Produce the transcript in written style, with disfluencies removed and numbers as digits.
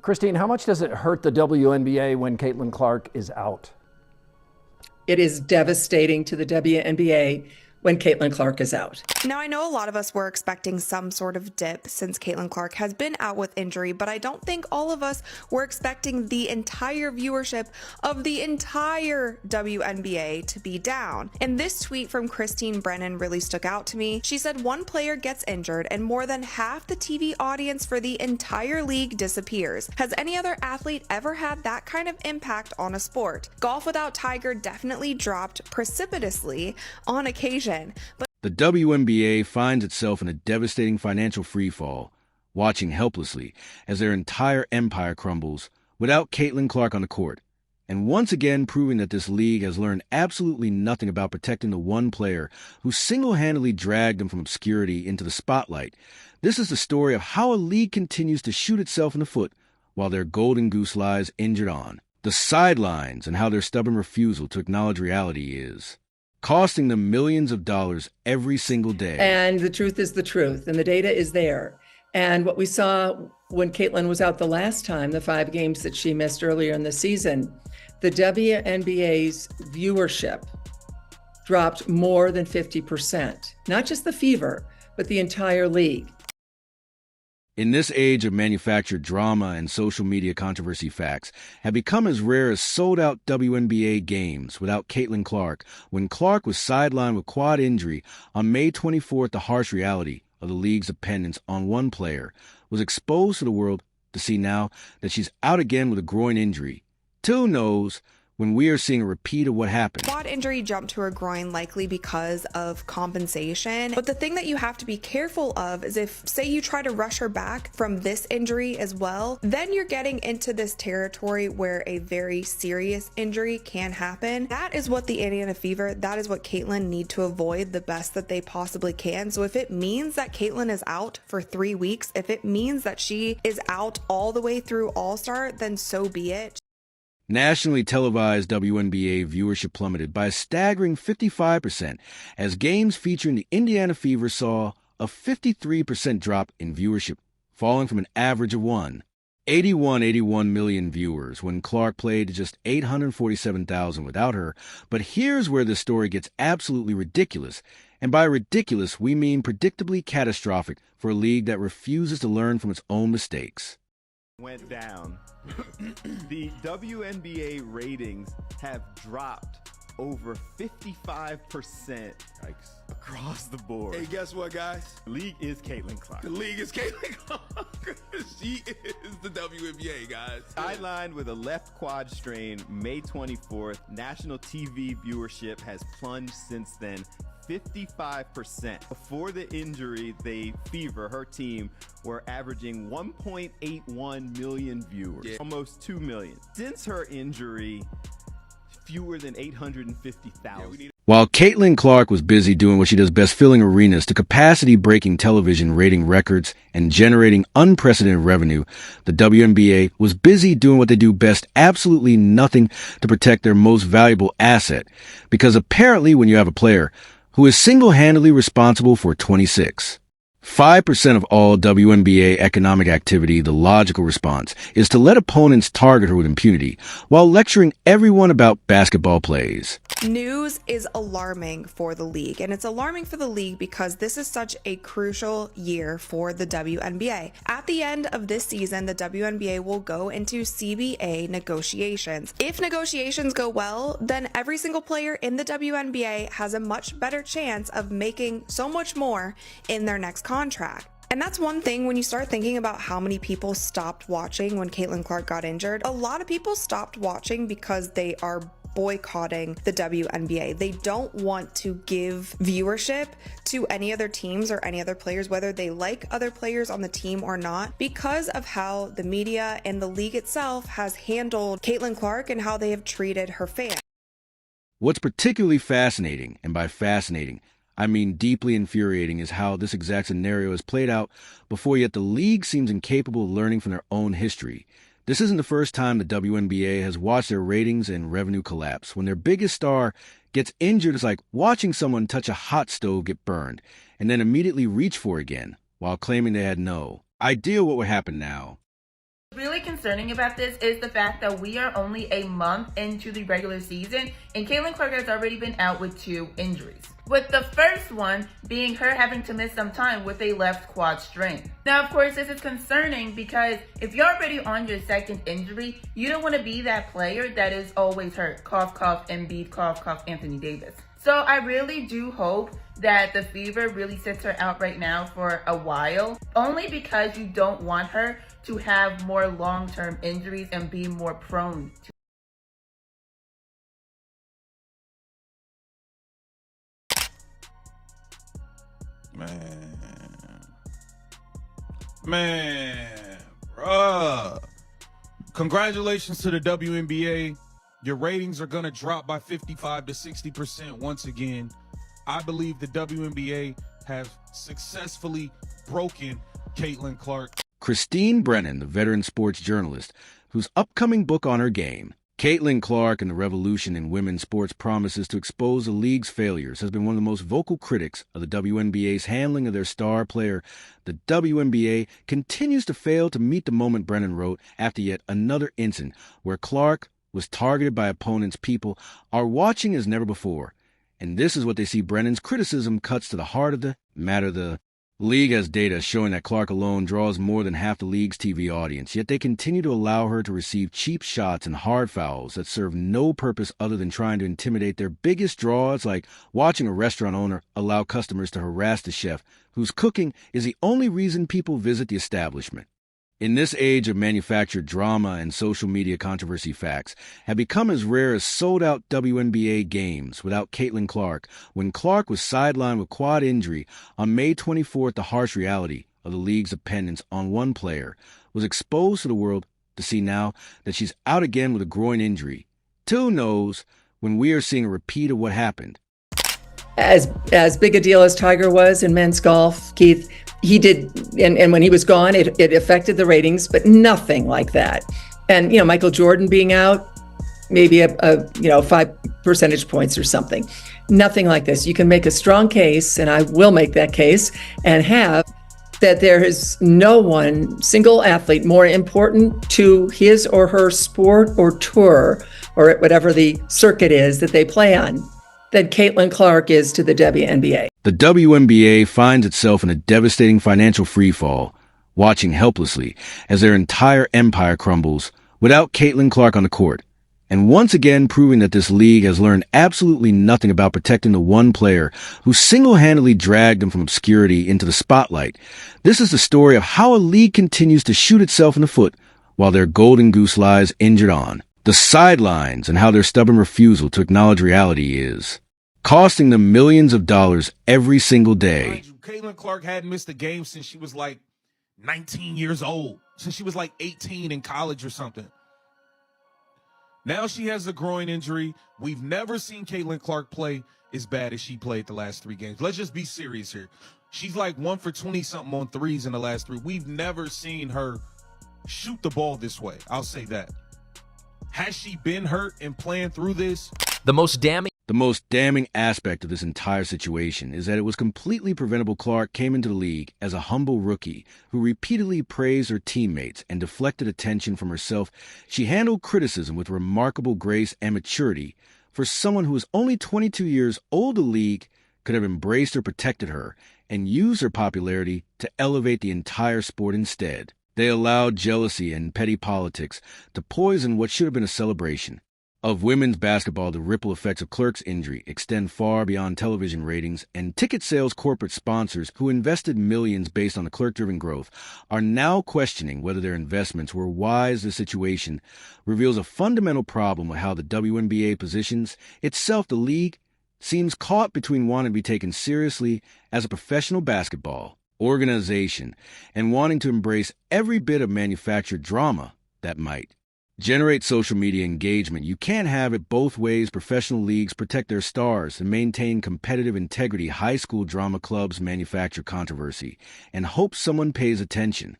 Christine, how much does it hurt the WNBA when Caitlin Clark is out? It is devastating to the WNBA when Caitlin Clark is out. Now, I know a lot of us were expecting some sort of dip since Caitlin Clark has been out with injury, but I don't think all of us were expecting the entire viewership of the entire WNBA to be down. And this tweet from Christine Brennan really stuck out to me. She said one player gets injured and more than half the TV audience for the entire league disappears. Has any other athlete ever had that kind of impact on a sport? Golf without Tiger definitely dropped precipitously on occasion. But the WNBA finds itself in a devastating financial freefall, watching helplessly as their entire empire crumbles without Caitlin Clark on the court, and once again proving that this league has learned absolutely nothing about protecting the one player who single-handedly dragged them from obscurity into the spotlight. This is the story of how a league continues to shoot itself in the foot while their golden goose lies injured on the sidelines, and how their stubborn refusal to acknowledge reality is costing them millions of dollars every single day. And the truth is the truth, and the data is there. And what we saw when Caitlin was out the last time, the 5 games that she missed earlier in the season, the WNBA's viewership dropped more than 50%. Not just the Fever, but the entire league. In this age of manufactured drama and social media controversy, facts have become as rare as sold-out WNBA games without Caitlin Clark. When Clark was sidelined with quad injury on May 24th, the harsh reality of the league's dependence on one player was exposed to the world to see now that she's out again with a groin injury. Who knows when we are seeing a repeat of what happened? Quad injury jumped to her groin likely because of compensation. But the thing that you have to be careful of is if, say, you try to rush her back from this injury as well, then you're getting into this territory where a very serious injury can happen. That is what the Indiana Fever, that is what Caitlin need to avoid the best that they possibly can. So if it means that Caitlin is out for 3 weeks, if it means that she is out all the way through All-Star, then so be it. Nationally televised WNBA viewership plummeted by a staggering 55% as games featuring the Indiana Fever saw a 53% drop in viewership, falling from an average of 81 million viewers when Clark played to just 847,000 without her. But here's where the story gets absolutely ridiculous. And by ridiculous, we mean predictably catastrophic for a league that refuses to learn from its own mistakes. Went down. The WNBA ratings have dropped over 55% across the board. Hey, guess what, guys? The league is Caitlin Clark. The league is Caitlin Clark. She is the WNBA, guys. Sidelined with a left quad strain May 24th. National TV viewership has plunged since then 55%. Before the injury, the Fever, her team, were averaging 1.81 million viewers, almost 2 million. Since her injury, fewer than 850,000. While Caitlin Clark was busy doing what she does best, filling arenas to capacity-breaking television rating records and generating unprecedented revenue, the WNBA was busy doing what they do best, absolutely nothing to protect their most valuable asset. Because apparently when you have a player who is single-handedly responsible for 5% of all WNBA economic activity, the logical response is to let opponents target her with impunity while lecturing everyone about basketball plays. News is alarming for the league, and it's alarming for the league because this is such a crucial year for the WNBA. At the end of this season, the WNBA will go into CBA negotiations. If negotiations go well, then every single player in the WNBA has a much better chance of making so much more in their next contract. And that's one thing when you start thinking about how many people stopped watching when Caitlin Clark got injured. A lot of people stopped watching because they are boycotting the WNBA. They don't want to give viewership to any other teams or any other players, whether they like other players on the team or not, because of how the media and the league itself has handled Caitlin Clark and how they have treated her fans. What's particularly fascinating, and by fascinating, I mean deeply infuriating, is how this exact scenario is played out before yet the league seems incapable of learning from their own history. This isn't the first time the WNBA has watched their ratings and revenue collapse. When their biggest star gets injured, it's like watching someone touch a hot stove get burned and then immediately reach for it again while claiming they had no idea what would happen now. Really concerning about this is the fact that we are only a month into the regular season and Caitlin Clark has already been out with 2 injuries. With the first one being her having to miss some time with a left quad strain. Now, of course, this is concerning because if you're already on your second injury, you don't want to be that player that is always hurt. Cough, cough, Embiid, cough, cough, Anthony Davis. So I really do hope that the Fever really sits her out right now for a while, only because you don't want her to have more long-term injuries and be more prone to. Man, bruh. Congratulations to the WNBA. Your ratings are going to drop by 55 to 60% once again. I believe the WNBA have successfully broken Caitlin Clark. Christine Brennan, the veteran sports journalist, whose upcoming book on her game, Caitlin Clark and the Revolution in Women's Sports, promises to expose the league's failures, has been one of the most vocal critics of the WNBA's handling of their star player. The WNBA continues to fail to meet the moment, Brennan wrote, after yet another incident where Clark was targeted by opponents people are watching as never before. And this is what they see Brennan's criticism cuts to the heart of the matter. The league has data showing that Clark alone draws more than half the league's TV audience, yet they continue to allow her to receive cheap shots and hard fouls that serve no purpose other than trying to intimidate their biggest draws, like watching a restaurant owner allow customers to harass the chef, whose cooking is the only reason people visit the establishment. In this age of manufactured drama and social media controversy, facts have become as rare as sold-out WNBA games without Caitlin Clark. When Clark was sidelined with quad injury on May 24th, the harsh reality of the league's dependence on one player was exposed to the world to see now that she's out again with a groin injury. Who knows when we are seeing a repeat of what happened. As big a deal as Tiger was in men's golf, Keith, he did, and when he was gone, it affected the ratings, but nothing like that. And, Michael Jordan being out, maybe a 5 percentage points or something. Nothing like this. You can make a strong case, and I will make that case, and have that there is no one single athlete more important to his or her sport or tour, or whatever the circuit is that they play on, than Caitlin Clark is to the WNBA. The WNBA finds itself in a devastating financial freefall, watching helplessly as their entire empire crumbles without Caitlin Clark on the court, and once again proving that this league has learned absolutely nothing about protecting the one player who single-handedly dragged them from obscurity into the spotlight. This is the story of how a league continues to shoot itself in the foot while their golden goose lies injured on the sidelines, and how their stubborn refusal to acknowledge reality is costing them millions of dollars every single day. Caitlin Clark hadn't missed a game since she was like 19 years old, since she was like 18 in college or something. Now she has a groin injury. We've never seen Caitlin Clark play as bad as she played the last 3 games. Let's just be serious here. She's like 1 for 20-something on threes in the last 3. We've never seen her shoot the ball this way. I'll say that. Has she been hurt and playing through this? The most damning aspect of this entire situation is that it was completely preventable. Clark came into the league as a humble rookie who repeatedly praised her teammates and deflected attention from herself. She handled criticism with remarkable grace and maturity. For someone who was only 22 years old, the league could have embraced or protected her and used her popularity to elevate the entire sport instead. They allowed jealousy and petty politics to poison what should have been a celebration. Of women's basketball, the ripple effects of Clark's injury extend far beyond television ratings, and ticket sales. Corporate sponsors who invested millions based on the Clark-driven growth are now questioning whether their investments were wise. The situation reveals a fundamental problem with how the WNBA positions itself. The league seems caught between wanting to be taken seriously as a professional basketball organization and wanting to embrace every bit of manufactured drama that might generate social media engagement. You can't have it both ways. Professional leagues protect their stars and maintain competitive integrity. High school drama clubs manufacture controversy and hope someone pays attention.